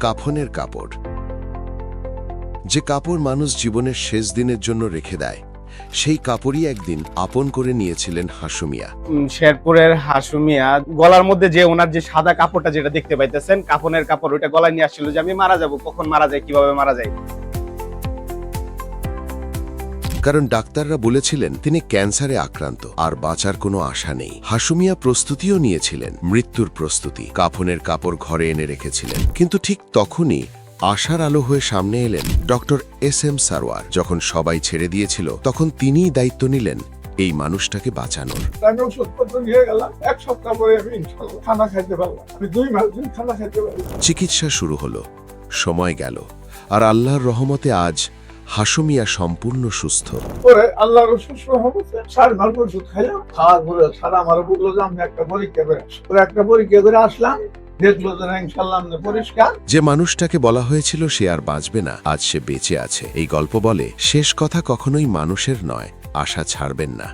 কাফনের কাপড়, যে কাপড় মানুষ জীবনের শেষ দিনের জন্য রেখে দেয়, সেই কাপড়ই একদিন আপন করে নিয়েছিলেন হাসুমিয়া। শেরপুরের হাসুমিয়া গলার মধ্যে যে ওনার যে সাদা কাপড়টা যেটা দেখতে পাইতেছেন, কাফনের কাপড়, ওইটা গলায় নিয়ে আসছিল যে আমি মারা যাব, কখন মারা যায়, কিভাবে মারা যায়। কারণ ডাক্তাররা বলেছিলেন তিনি ক্যান্সারে আক্রান্ত, আর বাঁচার কোনো আশা নেই। হাসুমিয়া প্রস্তুতিও নিয়েছিলেন, মৃত্যুর প্রস্তুতি। কাফনের কাপড় ঘরে এনে রেখেছিলেন। কিন্তু ঠিক তখনই আশার আলো হয়ে সামনে এলেন ডক্টর SM সারোয়ার। যখন সবাই ছেড়ে দিয়েছিল, তখন তিনিই দায়িত্ব নিলেন এই মানুষটাকে বাঁচানোর। আমি ওষুধপত্র নিয়ে গেলাম, এক সপ্তাহ পরে আমি ইনশাআল্লাহ খানা খাইতে পারলাম। আমি 2 মাস দিন খানা খাইতে পারলাম। চিকিৎসা শুরু হলো, সময় গেল, আর আল্লাহর রহমতে আজ হাসুমিয়া সম্পূর্ণ সুস্থ। পরে আল্লাহর সুস্থ হচ্ছে 4 মাস ওষুধ খাইলাম। খাওয়ার পরে সারা আমার বললো যে আমি একটা পরীক্ষা করে আসি। পরে একটা পরীক্ষা করে আসলাম, দেখলো যে ইনশাআল্লাহ আমি পরিষ্কার। যে মানুষটাকে বলা হয়েছিল সে আর বাঁচবে না, আজ সে বেঁচে আছে। এই গল্প বলে শেষ কথা কখনোই মানুষের নয়, আশা ছাড়বেন না।